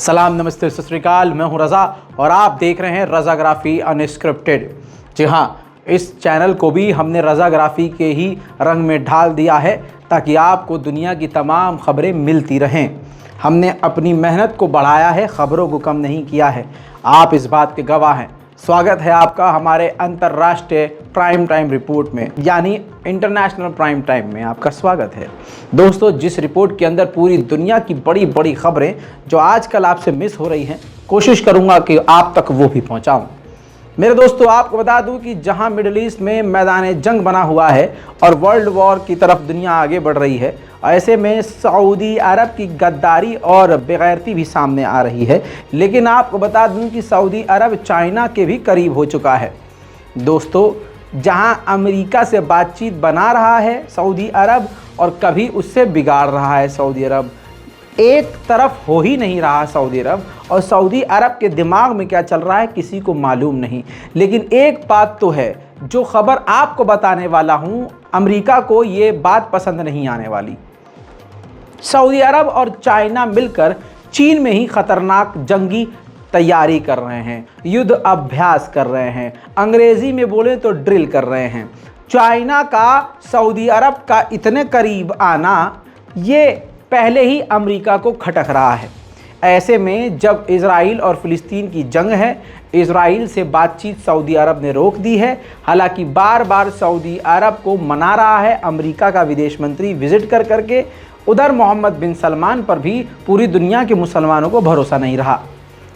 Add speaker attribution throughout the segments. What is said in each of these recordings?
Speaker 1: सलाम, नमस्ते, सत श्री अकाल। मैं हूं रज़ा और आप देख रहे हैं रज़ाग्राफी अनस्क्रिप्टेड। जी हाँ, इस चैनल को भी हमने रज़ाग्राफी के ही रंग में ढाल दिया है ताकि आपको दुनिया की तमाम खबरें मिलती रहें। हमने अपनी मेहनत को बढ़ाया है, ख़बरों को कम नहीं किया है। आप इस बात के गवाह हैं। स्वागत है आपका हमारे अंतर्राष्ट्रीय प्राइम टाइम रिपोर्ट में, यानी इंटरनेशनल प्राइम टाइम में आपका स्वागत है। दोस्तों, जिस रिपोर्ट के अंदर पूरी दुनिया की बड़ी बड़ी खबरें जो आजकल आपसे मिस हो रही हैं, कोशिश करूंगा कि आप तक वो भी पहुंचाऊं। मेरे दोस्तों, आपको बता दूं कि जहां मिडिल ईस्ट में मैदान जंग बना हुआ है और वर्ल्ड वॉर की तरफ दुनिया आगे बढ़ रही है, ऐसे में सऊदी अरब की गद्दारी और बेगैरती भी सामने आ रही है। लेकिन आपको बता दूं कि सऊदी अरब चाइना के भी करीब हो चुका है। दोस्तों, जहां अमेरिका से बातचीत बना रहा है सऊदी अरब और कभी उससे बिगाड़ रहा है सऊदी अरब, एक तरफ हो ही नहीं रहा सऊदी अरब। और सऊदी अरब के दिमाग में क्या चल रहा है किसी को मालूम नहीं। लेकिन एक बात तो है, जो खबर आपको बताने वाला हूं, अमेरिका को ये बात पसंद नहीं आने वाली। सऊदी अरब और चाइना मिलकर चीन में ही खतरनाक जंगी तैयारी कर रहे हैं, युद्ध अभ्यास कर रहे हैं, अंग्रेजी में बोले तो ड्रिल कर रहे हैं। चाइना का सऊदी अरब का इतने करीब आना ये पहले ही अमेरिका को खटक रहा है। ऐसे में जब इजराइल और फिलिस्तीन की जंग है, इजराइल से बातचीत सऊदी अरब ने रोक दी है। हालांकि बार बार सऊदी अरब को मना रहा है अमेरिका का विदेश मंत्री विजिट कर करके। उधर मोहम्मद बिन सलमान पर भी पूरी दुनिया के मुसलमानों को भरोसा नहीं रहा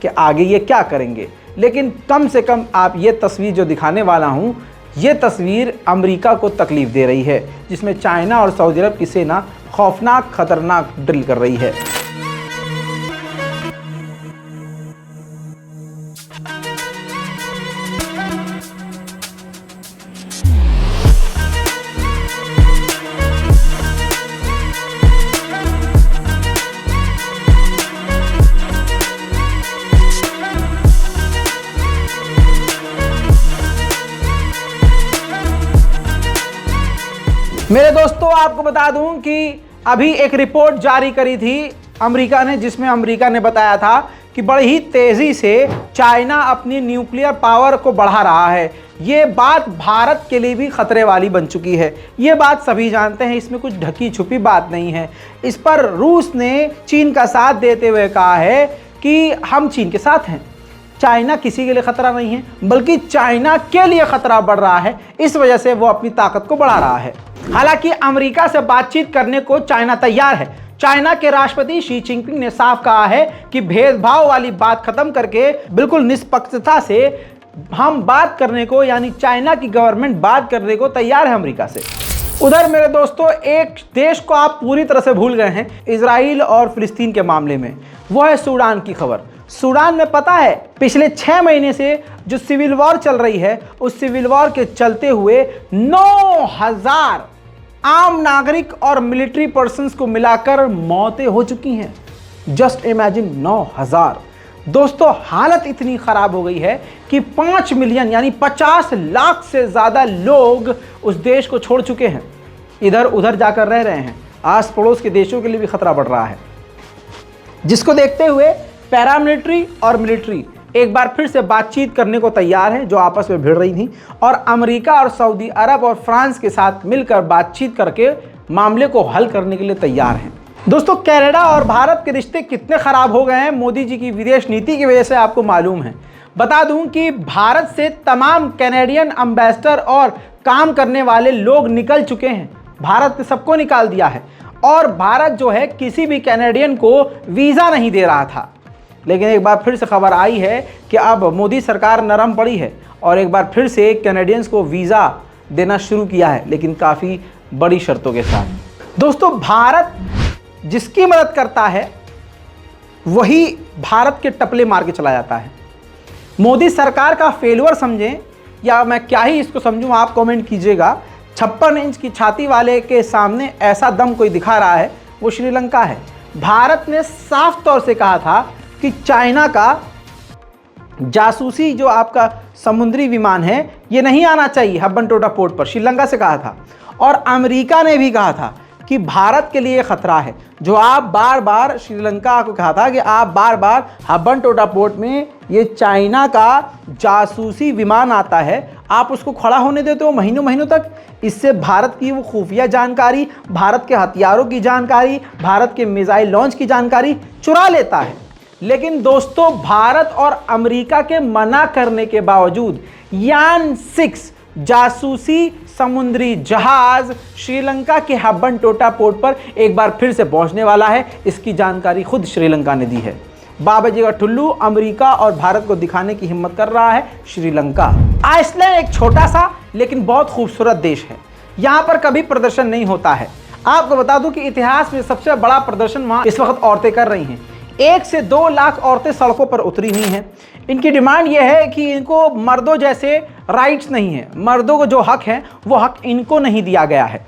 Speaker 1: कि आगे ये क्या करेंगे। लेकिन कम से कम आप ये तस्वीर जो दिखाने वाला हूँ, ये तस्वीर अमेरिका को तकलीफ़ दे रही है, जिसमें चाइना और सऊदी अरब की सेना खौफनाक खतरनाक ड्रिल कर रही है। मेरे दोस्तों, आपको बता दूं कि अभी एक रिपोर्ट जारी करी थी अमेरिका ने, जिसमें अमेरिका ने बताया था कि बड़ी ही तेज़ी से चाइना अपनी न्यूक्लियर पावर को बढ़ा रहा है। ये बात भारत के लिए भी खतरे वाली बन चुकी है। ये बात सभी जानते हैं, इसमें कुछ ढकी छुपी बात नहीं है। इस पर रूस ने चीन का साथ देते हुए कहा है कि हम चीन के साथ हैं। चाइना किसी के लिए खतरा नहीं है, बल्कि चाइना के लिए खतरा बढ़ रहा है। इस वजह से वो अपनी ताकत को बढ़ा रहा है। हालांकि अमेरिका से बातचीत करने को चाइना तैयार है। चाइना के राष्ट्रपति शी जिनपिंग ने साफ कहा है कि भेदभाव वाली बात खत्म करके बिल्कुल निष्पक्षता से हम बात करने को, यानी चाइना की गवर्नमेंट बात करने को तैयार है अमेरिका से। उधर मेरे दोस्तों, एक देश को आप पूरी तरह से भूल गए हैं इजराइल और फिलिस्तीन के मामले में, वो है सूडान की खबर। सूडान में पता है, पिछले 6 महीने से जो सिविल वॉर चल रही है, उस सिविल वॉर के चलते हुए 9,000 आम नागरिक और मिलिट्री पर्सन्स को मिलाकर मौतें हो चुकी हैं। Just imagine, 9,000। दोस्तों, हालत इतनी खराब हो गई है कि 5 मिलियन यानी 50 लाख से ज़्यादा लोग उस देश को छोड़ चुके हैं, इधर उधर जाकर रह रहे हैं। आस पड़ोस के देशों के लिए भी खतरा बढ़ रहा है, जिसको देखते हुए पैरामिलिट्री और मिलिट्री एक बार फिर से बातचीत करने को तैयार है, जो आपस में भिड़ रही थी। और अमेरिका और सऊदी अरब और फ्रांस के साथ मिलकर बातचीत करके मामले को हल करने के लिए तैयार हैं। दोस्तों, कनाडा और भारत के रिश्ते कितने ख़राब हो गए हैं मोदी जी की विदेश नीति की वजह से, आपको मालूम है। बता दूं कि भारत से तमाम कैनेडियन एम्बेसडर और काम करने वाले लोग निकल चुके हैं। भारत ने सबको निकाल दिया है और भारत जो है किसी भी कैनेडियन को वीज़ा नहीं दे रहा था। लेकिन एक बार फिर से खबर आई है कि अब मोदी सरकार नरम पड़ी है और एक बार फिर से कैनेडियंस को वीज़ा देना शुरू किया है, लेकिन काफ़ी बड़ी शर्तों के साथ। दोस्तों, भारत जिसकी मदद करता है वही भारत के टपले मार के चला जाता है। मोदी सरकार का फेलुअर समझें या मैं क्या ही इसको समझूं, आप कमेंट कीजिएगा। 56 इंच की छाती वाले के सामने ऐसा दम कोई दिखा रहा है, वो श्रीलंका है। भारत ने साफ तौर से कहा था कि चाइना का जासूसी जो आपका समुद्री विमान है, ये नहीं आना चाहिए हब्बन टोटा पोर्ट पर, श्रीलंका से कहा था। और अमेरिका ने भी कहा था कि भारत के लिए खतरा है। जो आप बार बार श्रीलंका को कहा था कि आप बार बार हम्बनटोटा पोर्ट में ये चाइना का जासूसी विमान आता है, आप उसको खड़ा होने देते हो महीनों महीनों तक। इससे भारत की वो खुफिया जानकारी, भारत के हथियारों की जानकारी, भारत के मिसाइल लॉन्च की जानकारी चुरा लेता है। लेकिन दोस्तों, भारत और अमेरिका के मना करने के बावजूद यान 6 जासूसी समुद्री जहाज श्रीलंका के हम्बनटोटा पोर्ट पर एक बार फिर से पहुंचने वाला है। इसकी जानकारी खुद श्रीलंका ने दी है। बाबाजी का टुल्लू अमेरिका और भारत को दिखाने की हिम्मत कर रहा है श्रीलंका। आइसलैंड एक छोटा सा लेकिन बहुत खूबसूरत देश है। यहाँ पर कभी प्रदर्शन नहीं होता है। आपको बता दूं कि इतिहास में सबसे बड़ा प्रदर्शन वहाँ इस वक्त औरतें कर रही हैं। 1 से 2 लाख औरतें सड़कों पर उतरी हुई हैं। इनकी डिमांड यह है कि इनको मर्दों जैसे राइट्स नहीं है, मर्दों को जो हक है वो हक इनको नहीं दिया गया है।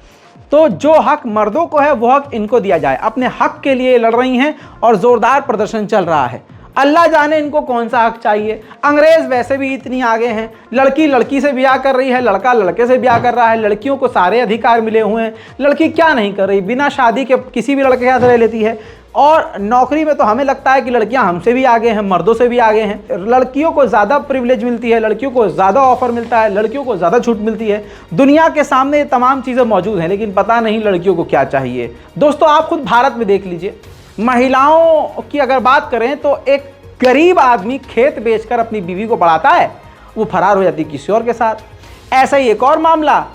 Speaker 1: तो जो हक मर्दों को है वो हक इनको दिया जाए। अपने हक के लिए लड़ रही हैं और जोरदार प्रदर्शन चल रहा है। अल्लाह जाने इनको कौन सा हक चाहिए। अंग्रेज वैसे भी इतनी आगे हैं, लड़की लड़की से ब्याह कर रही है, लड़का लड़के से ब्याह कर रहा है, लड़कियों को सारे अधिकार मिले हुए हैं। लड़की क्या नहीं कर रही, बिना शादी के किसी भी लड़के के साथ रह लेती है। और नौकरी में तो हमें लगता है कि लड़कियां हमसे भी आगे हैं, मर्दों से भी आगे हैं। लड़कियों को ज़्यादा प्रिविलेज मिलती है, लड़कियों को ज़्यादा ऑफर मिलता है, लड़कियों को ज़्यादा छूट मिलती है। दुनिया के सामने ये तमाम चीज़ें मौजूद हैं, लेकिन पता नहीं लड़कियों को क्या चाहिए। दोस्तों, आप खुद भारत में देख लीजिए, महिलाओं की अगर बात करें तो एक गरीब आदमी खेत बेचकर अपनी बीवी को पढ़ाता है, वो फरार हो जाती है किसी और के साथ। ऐसा ही एक और मामला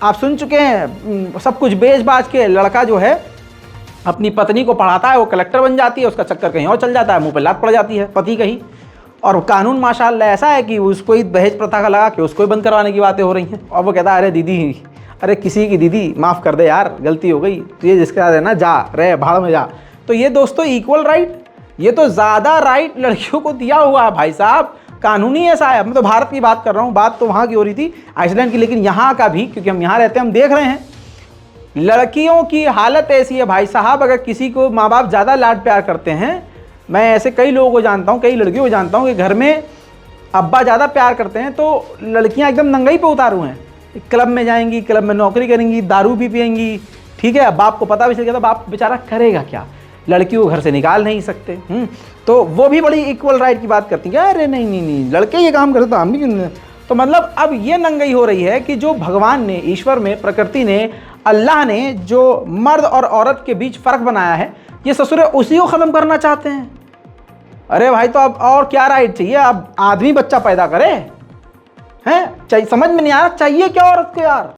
Speaker 1: आप सुन चुके हैं, सब कुछ बेच बाच के लड़का जो है अपनी पत्नी को पढ़ाता है, वो कलेक्टर बन जाती है, उसका चक्कर कहीं और चल जाता है, मुंह पे लात पड़ जाती है पति कहीं। और कानून माशाल्लाह ऐसा है कि उसको ही दहेज प्रथा का लगा के उसको ही बंद करवाने की बातें हो रही हैं। और वो कहता है, अरे दीदी, अरे किसी की दीदी माफ़ कर दे यार, गलती हो गई, तो ये जिसके साथ है ना, जा रहे भाड़ में जा। तो ये दोस्तों इक्वल राइट, ये तो ज़्यादा राइट लड़कियों को दिया हुआ है भाई साहब। कानूनी ऐसा है। मैं तो भारत की बात कर रहा हूँ, बात तो वहाँ की हो रही थी, आइसलैंड की, लेकिन यहाँ का भी, क्योंकि हम यहाँ रहते हैं, हम देख रहे हैं लड़कियों की हालत ऐसी है भाई साहब। अगर किसी को माँ बाप ज़्यादा लाड प्यार करते हैं, मैं ऐसे कई लोगों को जानता हूँ, कई लड़कियों को जानता हूँ कि घर में अब्बा ज़्यादा प्यार करते हैं तो लड़कियाँ एकदम नंगाई पे उतारू हैं। क्लब में जाएंगी, क्लब में नौकरी करेंगी, दारू भी पिएंगी, ठीक है। बाप को पता भी चल गया तो बाप बेचारा करेगा क्या, लड़कियों को घर से निकाल नहीं सकते। तो वो भी बड़ी इक्वल राइट की बात करती है, अरे नहीं नहीं नहीं, लड़के ये काम करते तो हम भी क्यों। तो मतलब अब ये नंगाई हो रही है कि जो भगवान ने, ईश्वर में, प्रकृति ने, अल्लाह ने जो मर्द और औरत के बीच फ़र्क बनाया है, ये ससुरे उसी को ख़त्म करना चाहते हैं। अरे भाई, तो अब और क्या राइट चाहिए? अब आदमी बच्चा पैदा करे हैं, चाहिए, समझ में नहीं आ रहा चाहिए क्या औरत को यार,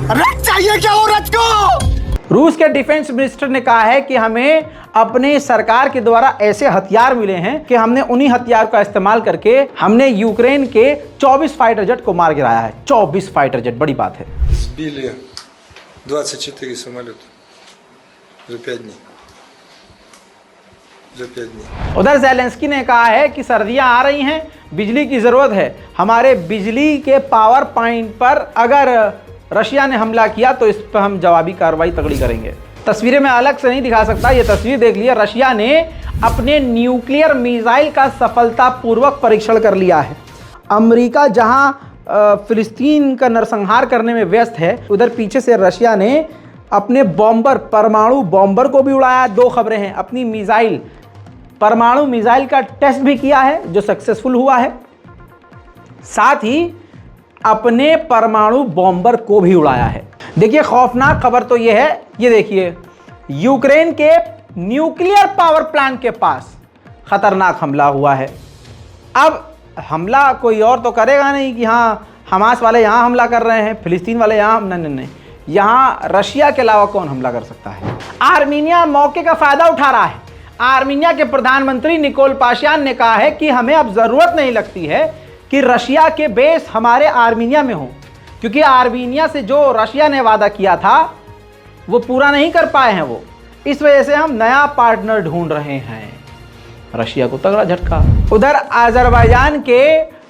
Speaker 2: अरे चाहिए क्या औरत को।
Speaker 1: रूस के डिफेंस मिनिस्टर ने कहा है कि हमें अपने सरकार के द्वारा ऐसे हथियार मिले हैं कि हमने उन्हीं हथियार का इस्तेमाल करके हमने यूक्रेन के 24 फाइटर जेट को मार गिराया है। 24 फाइटर जेट, बड़ी बात है।
Speaker 3: Сбили 24 самолета за 5 дней. За 5 дней.
Speaker 1: उधर ज़ेलेंस्की ने कहा है कि सर्दियां आ रही हैं, बिजली की ज़रूरत है, हमारे बिजली के पावर पॉइंट पर अगर रशिया ने हमला किया तो इस पर हम जवाबी कार्रवाई तगड़ी करेंगे। तस्वीरें मैं अलग से नहीं दिखा सकता, ये तस्वीर देख लिया। रशिया ने अपने न्यूक्लियर मिसाइल का सफलतापूर्वक परीक्षण कर लिया है। अमेरिका जहां फिलिस्तीन का नरसंहार करने में व्यस्त है, उधर पीछे से रशिया ने अपने बॉम्बर, परमाणु बॉम्बर को भी उड़ाया। 2 खबरें हैं, अपनी मिसाइल, परमाणु मिसाइल का टेस्ट भी किया है जो सक्सेसफुल हुआ है, साथ ही अपने परमाणु बॉम्बर को भी उड़ाया है। देखिए, खौफनाक खबर तो यह है, ये देखिए, यूक्रेन के न्यूक्लियर पावर प्लांट के पास खतरनाक हमला हुआ है। अब हमला कोई और तो करेगा नहीं कि हाँ हमास वाले यहाँ हमला कर रहे हैं, फिलिस्तीन वाले यहाँ, नहीं, यहाँ रशिया के अलावा कौन हमला कर सकता है। आर्मीनिया मौके का फायदा उठा रहा है। आर्मीनिया के प्रधानमंत्री निकोल पाशियान ने कहा है कि हमें अब ज़रूरत नहीं लगती है कि रशिया के बेस हमारे आर्मीनिया में हो, क्योंकि आर्मीनिया से जो रशिया ने वादा किया था वो पूरा नहीं कर पाए हैं वो, इस वजह से हम नया पार्टनर ढूंढ रहे हैं। रशिया को तगड़ा झटका। उधर अजरबैजान के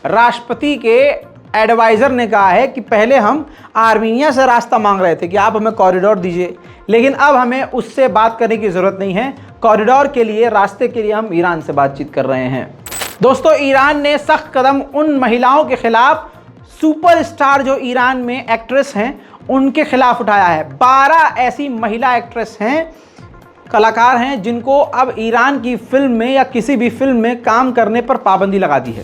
Speaker 1: राष्ट्रपति के एडवाइज़र ने कहा है कि पहले हम आर्मीनिया से रास्ता मांग रहे थे कि आप हमें कॉरिडोर दीजिए, लेकिन अब हमें उससे बात करने की ज़रूरत नहीं है। कॉरिडोर के लिए, रास्ते के लिए हम ईरान से बातचीत कर रहे हैं। दोस्तों, ईरान ने सख्त कदम उन महिलाओं के खिलाफ, सुपरस्टार जो ईरान में एक्ट्रेस हैं, उनके खिलाफ उठाया है। 12 ऐसी महिला एक्ट्रेस हैं, कलाकार हैं, जिनको अब ईरान की फिल्म में या किसी भी फिल्म में काम करने पर पाबंदी लगा दी है।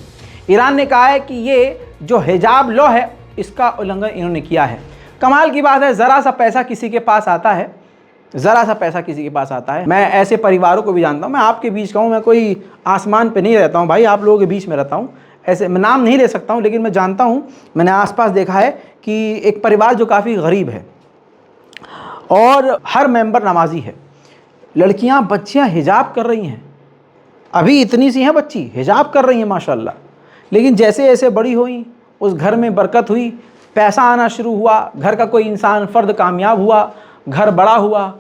Speaker 1: ईरान ने कहा है कि ये जो हिजाब लॉ है इसका उल्लंघन इन्होंने किया है। कमाल की बात है, ज़रा सा पैसा किसी के पास आता है, ज़रा सा पैसा किसी के पास आता है। मैं ऐसे परिवारों को भी जानता हूँ, मैं आपके बीच का हूँ, मैं कोई आसमान पे नहीं रहता हूँ भाई, आप लोगों के बीच में रहता हूँ। ऐसे मैं नाम नहीं ले सकता हूँ, लेकिन मैं जानता हूँ, मैंने आसपास देखा है कि एक परिवार जो काफ़ी गरीब है और हर मेंबर नमाजी है। लड़कियाँ बच्चियाँ हिजाब कर रही हैं, अभी इतनी सी हैं बच्ची हिजाब कर रही हैं माशाल्लाह, लेकिन जैसे जैसे बड़ी हुई उस घर में बरकत हुई, पैसा आना शुरू हुआ, घर का कोई इंसान फ़र्द कामयाब हुआ, घर बड़ा हुआ,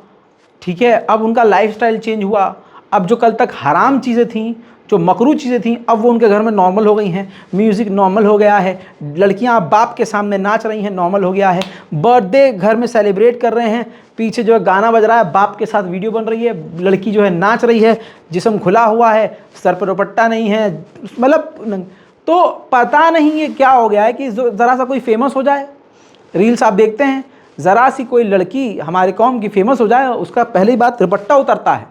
Speaker 1: ठीक है। अब उनका लाइफस्टाइल चेंज हुआ, अब जो कल तक हराम चीज़ें थीं, जो मकरू चीज़ें थीं, अब वो उनके घर में नॉर्मल हो गई हैं। म्यूज़िक नॉर्मल हो गया है, लड़कियां अब बाप के सामने नाच रही हैं, नॉर्मल हो गया है। बर्थडे घर में सेलिब्रेट कर रहे हैं, पीछे जो है गाना बज रहा है, बाप के साथ वीडियो बन रही है, लड़की जो है नाच रही है, जिस्म खुला हुआ है, सर पर दुपट्टा नहीं है, मतलब तो पता नहीं ये क्या हो गया है कि ज़रा सा कोई फेमस हो जाए। रील्स आप देखते हैं, ज़रा सी कोई लड़की हमारे कौम की फेमस हो जाए, उसका पहली बात दुपट्टा उतरता है,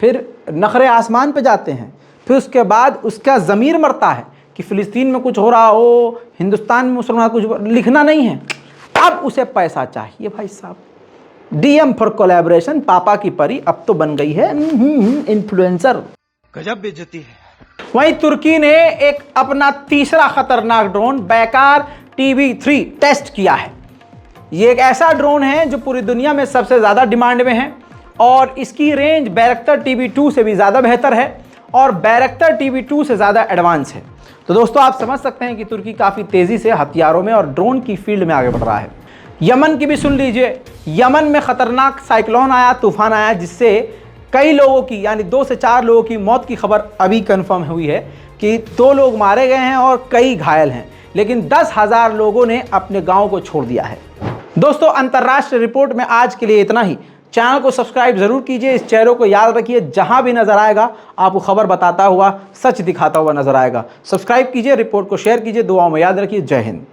Speaker 1: फिर नखरे आसमान पे जाते हैं, फिर उसके बाद उसका ज़मीर मरता है कि फ़िलिस्तीन में कुछ हो रहा हो, हिंदुस्तान में मुसलमान कुछ लिखना नहीं है, अब उसे पैसा चाहिए भाई साहब। DM फॉर कोलैबोरेशन, पापा की परी अब तो बन गई है इन्फ्लुएंसर।
Speaker 2: गजब बेइज्जती है।
Speaker 1: वहीं तुर्की ने एक अपना तीसरा खतरनाक ड्रोन बैकार TB3 टेस्ट किया है। ये एक ऐसा ड्रोन है जो पूरी दुनिया में सबसे ज़्यादा डिमांड में है और इसकी रेंज बैरक्टर TB2 से भी ज़्यादा बेहतर है और बैरक्टर TB2 से ज़्यादा एडवांस है। तो दोस्तों आप समझ सकते हैं कि तुर्की काफ़ी तेज़ी से हथियारों में और ड्रोन की फील्ड में आगे बढ़ रहा है। यमन की भी सुन लीजिए, यमन में ख़तरनाक साइक्लोन आया, तूफान आया, जिससे कई लोगों की यानी 2 से 4 लोगों की मौत की खबर अभी कंफर्म हुई है कि 2 लोग मारे गए हैं और कई घायल हैं, लेकिन 10,000 लोगों ने अपने गांव को छोड़ दिया है। दोस्तों अंतर्राष्ट्रीय रिपोर्ट में आज के लिए इतना ही। चैनल को सब्सक्राइब जरूर कीजिए, इस चेहरों को याद रखिए, जहां भी नजर आएगा आपको खबर बताता हुआ, सच दिखाता हुआ नजर आएगा। सब्सक्राइब कीजिए, रिपोर्ट को शेयर कीजिए, दुआओं में याद रखिए। जय हिंद।